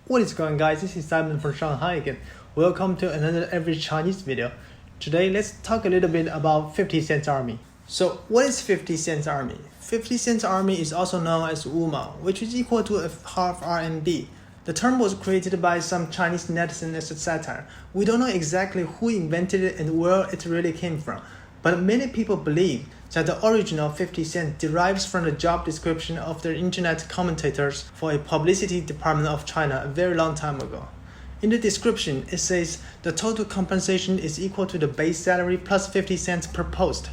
What is going on, guys? This is Simon from Shanghai again. Welcome to another Average Chinese video. Today let's talk a little bit about 50 Cent's Army. So what is 50 Cent's Army? 50 Cent's Army is also known as Wu Mao, which is equal to a half RMB. The term was created by some Chinese netizen as a satire. We don't know exactly who invented it and where it really came from, but many people believe that the origin of 50 Cent derives from the job description of the internet commentators for a publicity department of China a very long time ago. In the description, it says the total compensation is equal to the base salary plus 50 cents per post.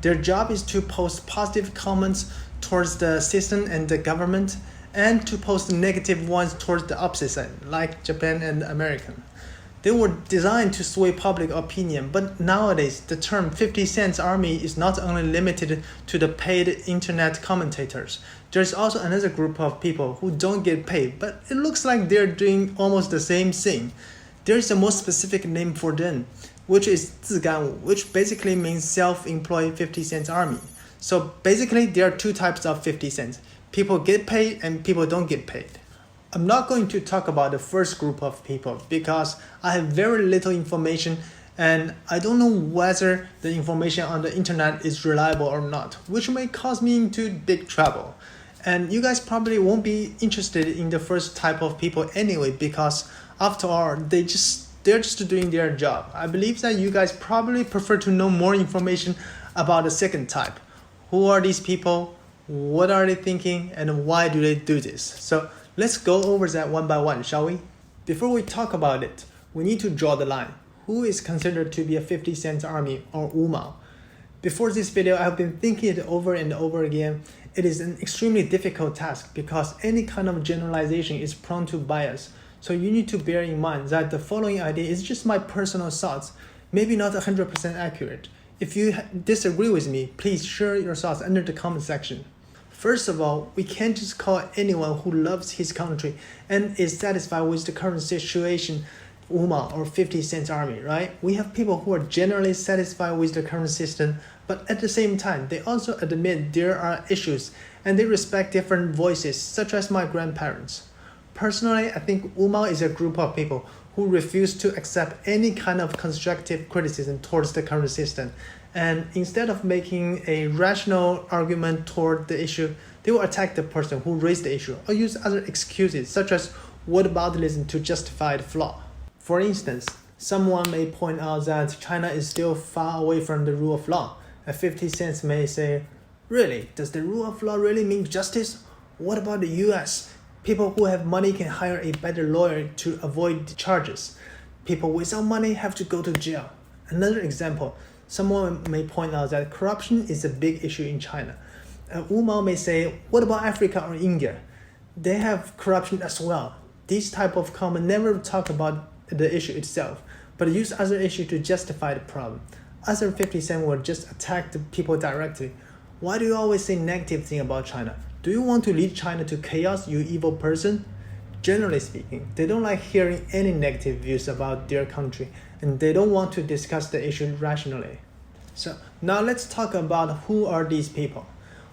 Their job is to post positive comments towards the system and the government, and to post negative ones towards the opposite side, like Japan and American. They were designed to sway public opinion, but nowadays the term 50 Cent's Army is not only limited to the paid internet commentators. There's also another group of people who don't get paid, but it looks like they're doing almost the same thing. There's a more specific name for them, which is 自干五, which basically means self-employed 50 Cent's Army. So basically there are two types of 50 cents. People get paid and people don't get paid. I'm not going to talk about the first group of people because I have very little information and I don't know whether the information on the internet is reliable or not, which may cause me into big trouble. And you guys probably won't be interested in the first type of people anyway, because after all, they're just doing their job. I believe that you guys probably prefer to know more information about the second type. Who are these people? What are they thinking? And why do they do this? So let's go over that one by one, shall we? Before we talk about it, we need to draw the line. Who is considered to be a 50 Cent's Army or Wu Mao? Before this video, I've been thinking it over and over again. It is an extremely difficult task because any kind of generalization is prone to bias. So you need to bear in mind that the following idea is just my personal thoughts, maybe not 100% accurate. If you disagree with me, please share your thoughts under the comment section. First of all, we can't just call anyone who loves his country and is satisfied with the current situation Wu Mao or 50 Cent's Army, right? We have people who are generally satisfied with the current system, but at the same time, they also admit there are issues and they respect different voices, such as my grandparents. Personally, I think Wu Mao is a group of people who refuse to accept any kind of constructive criticism towards the current system. And instead of making a rational argument toward the issue, they will attack the person who raised the issue or use other excuses such as whataboutism to justify the flaw. For instance, someone may point out that China is still far away from the rule of law. And 50 Cents may say, really, does the rule of law really mean justice? What about the US? People who have money can hire a better lawyer to avoid charges. People without money have to go to jail. Another example, someone may point out that corruption is a big issue in China. Wu Mao may say, what about Africa or India? They have corruption as well. These type of comment never talk about the issue itself, but use other issues to justify the problem. Other 50 Cent will just attack the people directly. Why do you always say negative thing about China? Do you want to lead China to chaos, you evil person? Generally speaking, they don't like hearing any negative views about their country, and they don't want to discuss the issue rationally. So now let's talk about who are these people.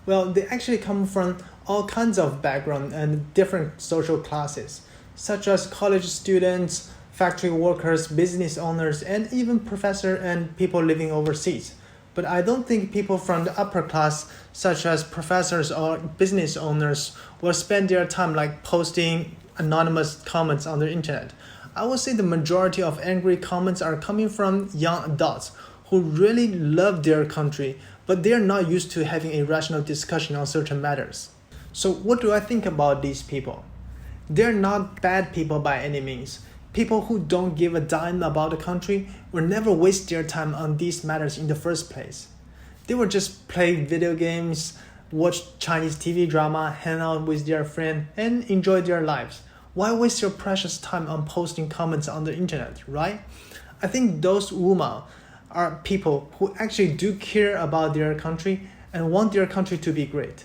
Well, they actually come from all kinds of background and different social classes, such as college students, factory workers, business owners, and even professors and people living overseas. But I don't think people from the upper class, such as professors or business owners, will spend their time like posting anonymous comments on the internet. I would say the majority of angry comments are coming from young adults who really love their country, but they're not used to having a rational discussion on certain matters. So what do I think about these people? They're not bad people by any means. People who don't give a dime about the country will never waste their time on these matters in the first place. They will just play video games, watch Chinese TV drama, hang out with their friends, and enjoy their lives. Why waste your precious time on posting comments on the internet, right? I think those Wu Mao are people who actually do care about their country and want their country to be great.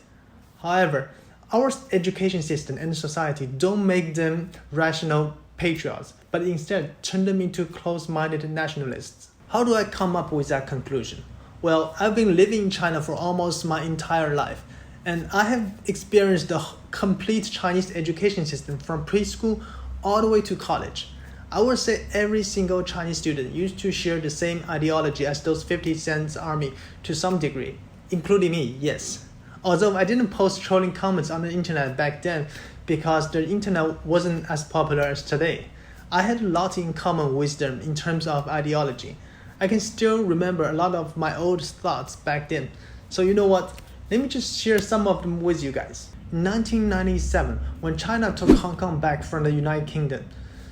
However, our education system and society don't make them rational patriots, but instead turn them into close-minded nationalists. How do I come up with that conclusion? Well, I've been living in China for almost my entire life, and I have experienced the complete Chinese education system from preschool all the way to college. I would say every single Chinese student used to share the same ideology as those 50 Cent Army to some degree, including me, yes. Although I didn't post trolling comments on the internet back then because the internet wasn't as popular as today. I had a lot in common with them in terms of ideology. I can still remember a lot of my old thoughts back then. So you know what? Let me just share some of them with you guys. In 1997, when China took Hong Kong back from the United Kingdom,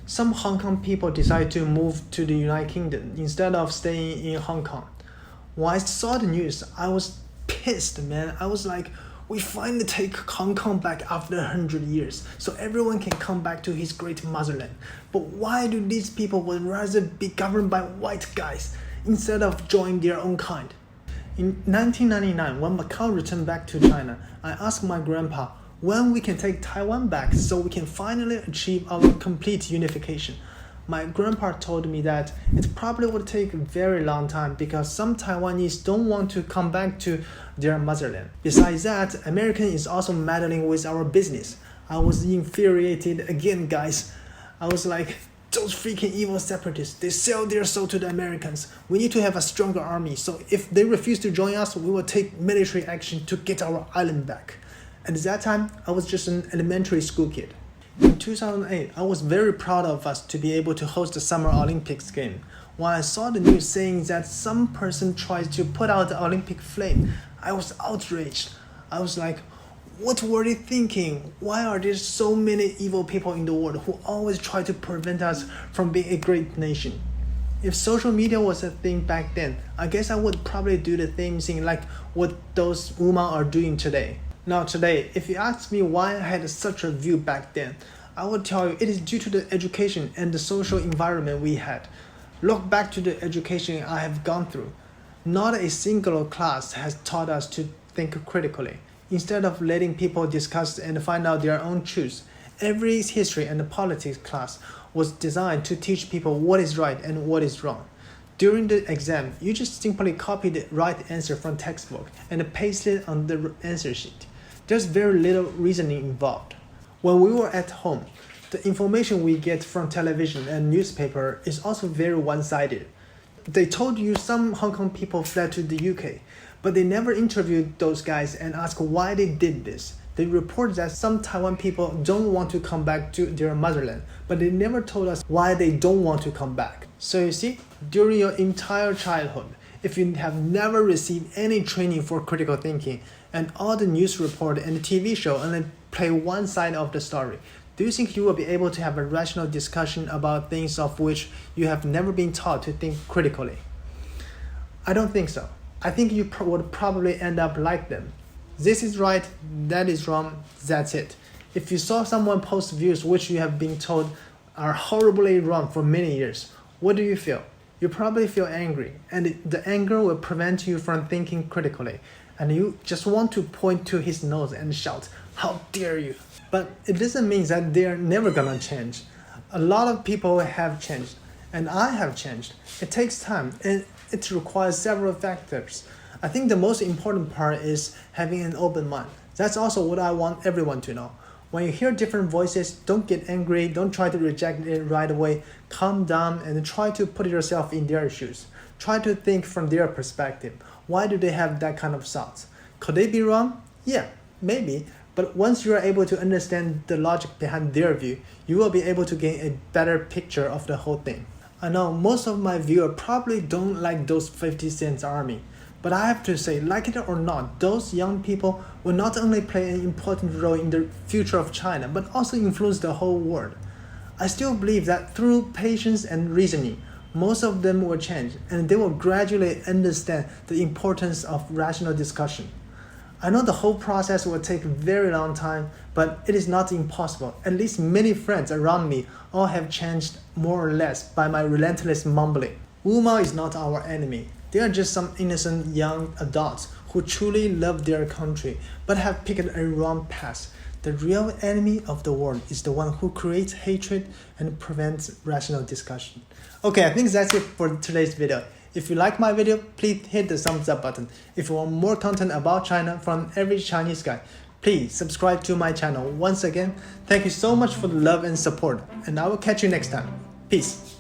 some Hong Kong people decided to move to the United Kingdom instead of staying in Hong Kong. When I saw the news, I was pissed, man. I was like, we finally take Hong Kong back after 100 years, so everyone can come back to his great motherland. But why do these people would rather be governed by white guys instead of joining their own kind? In 1999, when Macau returned back to China, I asked my grandpa when we can take Taiwan back so we can finally achieve our complete unification. My grandpa told me that it probably would take a very long time because some Taiwanese don't want to come back to their motherland. Besides that, American is also meddling with our business. I was infuriated again, guys. I was like, those freaking evil separatists, they sell their soul to the Americans. We need to have a stronger army, so if they refuse to join us, we will take military action to get our island back. At that time, I was just an elementary school kid. In 2008, I was very proud of us to be able to host the Summer Olympics game. When I saw the news saying that some person tried to put out the Olympic flame, I was outraged. I was like, what were they thinking? Why are there so many evil people in the world who always try to prevent us from being a great nation? If social media was a thing back then, I guess I would probably do the same thing like what those women are doing today. Now today, if you ask me why I had such a view back then, I would tell you it is due to the education and the social environment we had. Look back to the education I have gone through. Not a single class has taught us to think critically. Instead of letting people discuss and find out their own truths, every history and politics class was designed to teach people what is right and what is wrong. During the exam, you just simply copy the right answer from textbook and paste it on the answer sheet. There's very little reasoning involved. When we were at home, the information we get from television and newspaper is also very one-sided. They told you some Hong Kong people fled to the UK, but they never interviewed those guys and asked why they did this. They report that some Taiwan people don't want to come back to their motherland, but they never told us why they don't want to come back. So you see, during your entire childhood, if you have never received any training for critical thinking and all the news report and the TV show only play one side of the story, do you think you will be able to have a rational discussion about things of which you have never been taught to think critically? I don't think so. I think you would probably end up like them. This is right, that is wrong, that's it. If you saw someone post views which you have been told are horribly wrong for many years, what do you feel? You probably feel angry, and the anger will prevent you from thinking critically, and you just want to point to his nose and shout, "How dare you!" But it doesn't mean that they're never gonna change. A lot of people have changed, and I have changed. It takes time, and it requires several factors. I think the most important part is having an open mind. That's also what I want everyone to know. When you hear different voices, don't get angry, don't try to reject it right away. Calm down and try to put yourself in their shoes. Try to think from their perspective. Why do they have that kind of thoughts? Could they be wrong? Yeah, maybe. But once you are able to understand the logic behind their view, you will be able to gain a better picture of the whole thing. I know most of my viewers probably don't like those 50 Cent Army. But I have to say, like it or not, those young people will not only play an important role in the future of China, but also influence the whole world. I still believe that through patience and reasoning, most of them will change, and they will gradually understand the importance of rational discussion. I know the whole process will take a very long time, but it is not impossible. At least many friends around me all have changed more or less by my relentless mumbling. Wu Mao is not our enemy. They are just some innocent young adults who truly love their country but have picked a wrong path. The real enemy of the world is the one who creates hatred and prevents rational discussion. Okay, I think that's it for today's video. If you like my video, please hit the thumbs up button. If you want more content about China from every Chinese guy, Please subscribe to my channel. Once again, thank you so much for the love and support, and I will catch you next time. Peace.